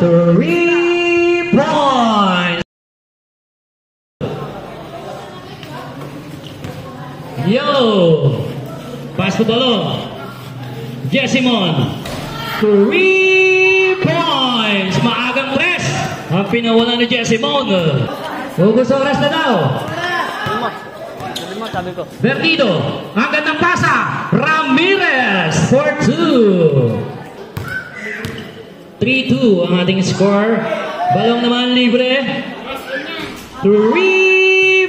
3 points. Yo! Pass the ball. Jessimon. 3 points. Maagang press. Ang pinawalan ni Jessimon. Ubus oras na daw. Vertido. Ang gandang pasa. Ramirez for 2. 3-2 ang ating score. Balong naman libre. 3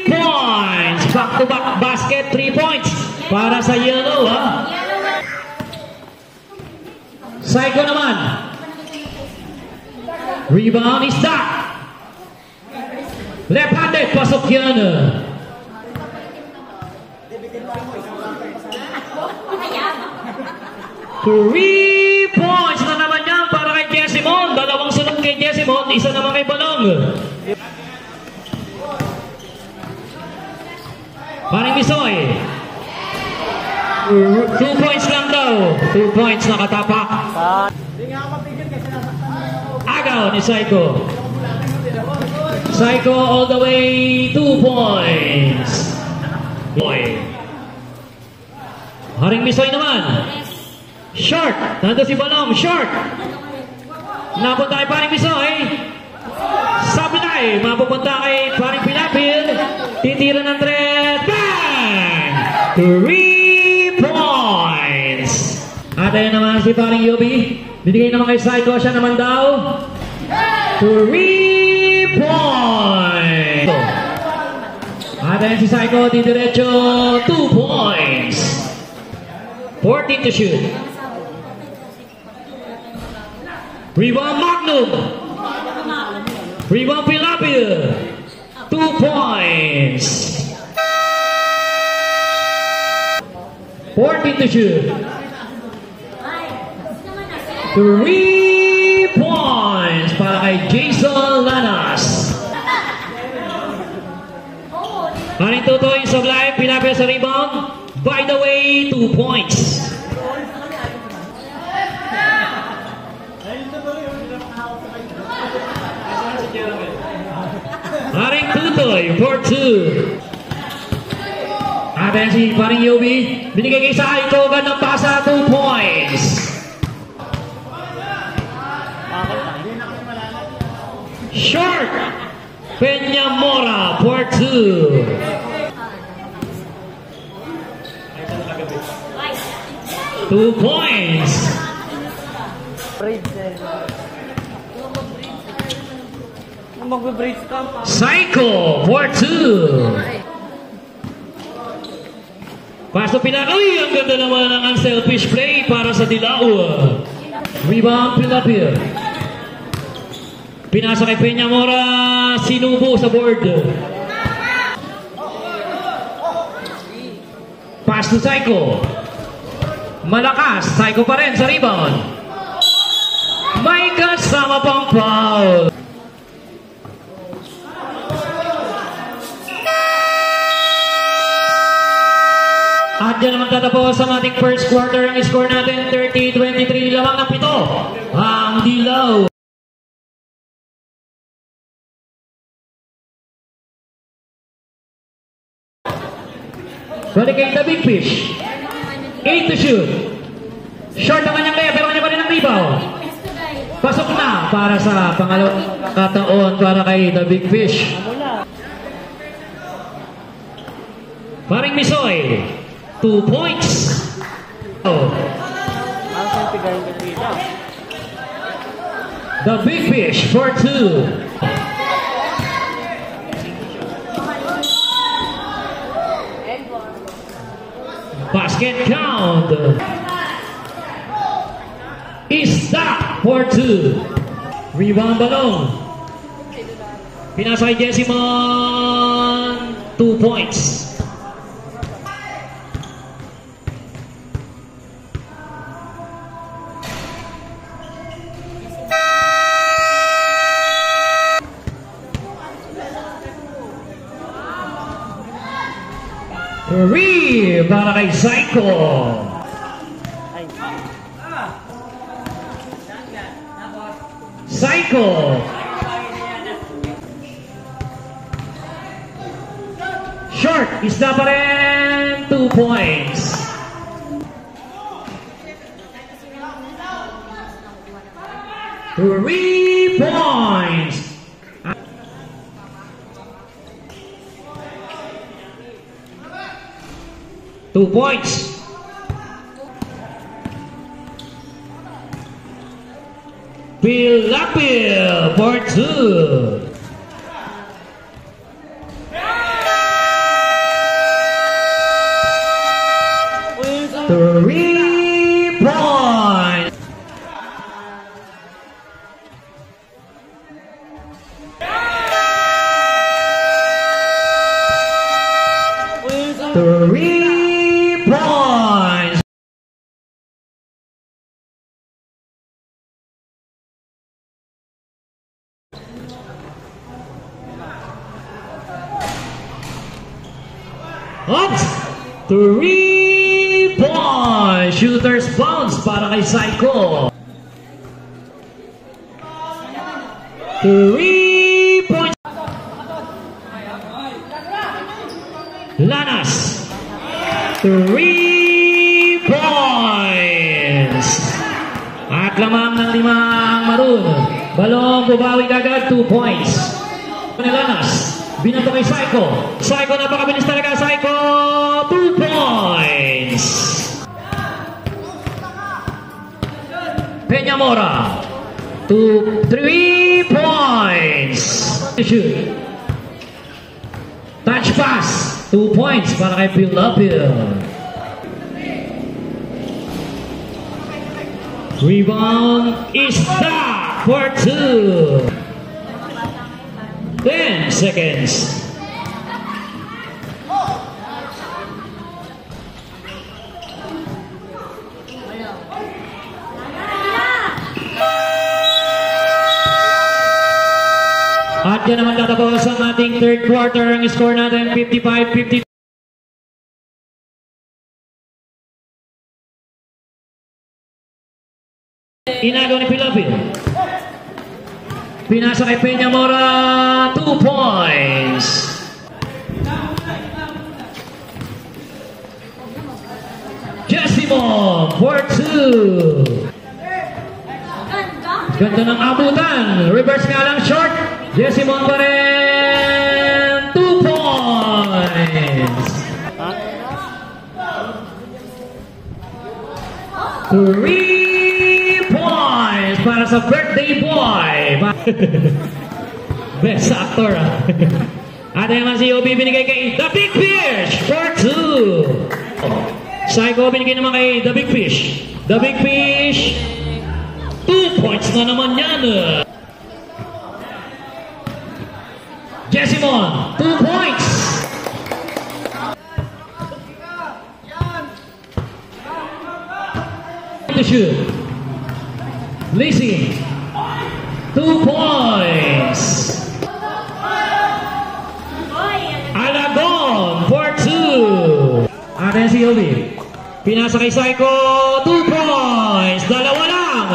points. Back-to-back basket. 3 points. Para sa yellow, ha? Psycho naman. Rebound is that. Left-handed. Pasok yan. 3 points na naman yan para kay Jessimon. Dalawang sunod kay Jessimon, isa naman kay Balong. Paring Misoy. 2 points lang daw. 2 points nakatapak. Agaw ni Psycho. Psycho all the way 2 points. Boy. Haring Misoy naman. Short. Nando si Balong. Short. Napunta kay paring Misoy. Sablay. Mapupunta kay paring Pilapil. Titira ng thread. Bang! 3 points. At ayun naman si paring Yobi. Binigay naman kay Psycho. Siya naman daw. 3 points. At ayun si Psycho. Didiretso 2 points. 14 to shoot. Rebound Magnum. Rebound Pilapil. 2 points. 14 to shoot. 3 points para kay Jason Lanas. Haring Tutoy sa live. Pilapil sa rebound. By the way, 2 points. Haring Tutoy for 2. Atin si paring Yobi. Binigay kay Psycho. Gandang pasa, 2 points. Short. Peña Mora for 2. 2 points. Psycho for 2. Paso Pilaroy. Ang ganda naman ng unselfish play para sa Dilao. Rebound Pilapil. Pinasa kay Peña Mora. Sinubo sa board. Pass to Psycho. Malakas. Psycho pa rin sa rebound. May kasama pang foul. At dyan naman tatapos ang ating first quarter. Ang score natin 30-23. Lamang ng 7 ang Dilaw. Balik kay The Big Fish. 8 to shoot. Short ang kanyang kaya pero kanya pa rin ang rebound. Pasok na para sa pangalawang kataon para kay The Big Fish. Paring Misoy. 2 points. The Big Fish for 2. Basket count. Isa for 2. Rebound Balong. Pinasa kay Jessimon. 2 points. Three para kay Psycho. Psycho Psycho. Short, isda pa rin, 2 points. Three points. Two points. Pilapil for 2. Three points. Three points. Oops! 3 points. Shooter's bounce para kay Psycho. 3 points. Lanas. 3 points. At lamang ng 5 ang Maroon. Balong bubawi agad, 2 points. Lanas. Binato kay Psycho. Psycho, napakabilis talaga. Psycho, 2 points. Peñamora, 3 points. Shoot. Touch pass, 2 points para kay Pilapil. Rebound is that for 2. 10 seconds. At yan naman tatapos ang ating third quarter. Ang score natin 55-50. Inagaw ni Pilapil. Pinasa kay Peñamora, 2 points. Jessimon for 2. Ganda ng abutan. Reverse nga lang, short. Jessimon pa rin, 2 points. 3 points para sa birthday boy. Best actor. At naman si Obi binigay kay The Big Fish for 2. Psycho binigay naman kay The Big Fish. The Big Fish, 2 points na naman yan. Jessimon, 2 points. To shoot. Lacey, 2 points. Alagon for 2. Atin si Obi. Pinasa kay Psycho, 2 points. Dalawa lang.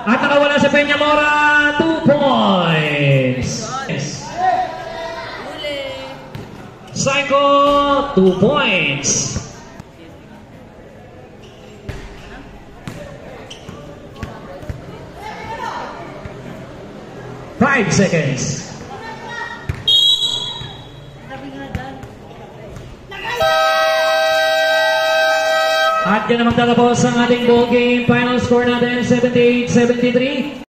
At nakawala sa Peñamora, 2 points. Psycho, 2 points. 5 seconds. At yan naman tatapos ang ating ball game. Final score natin, 78-73.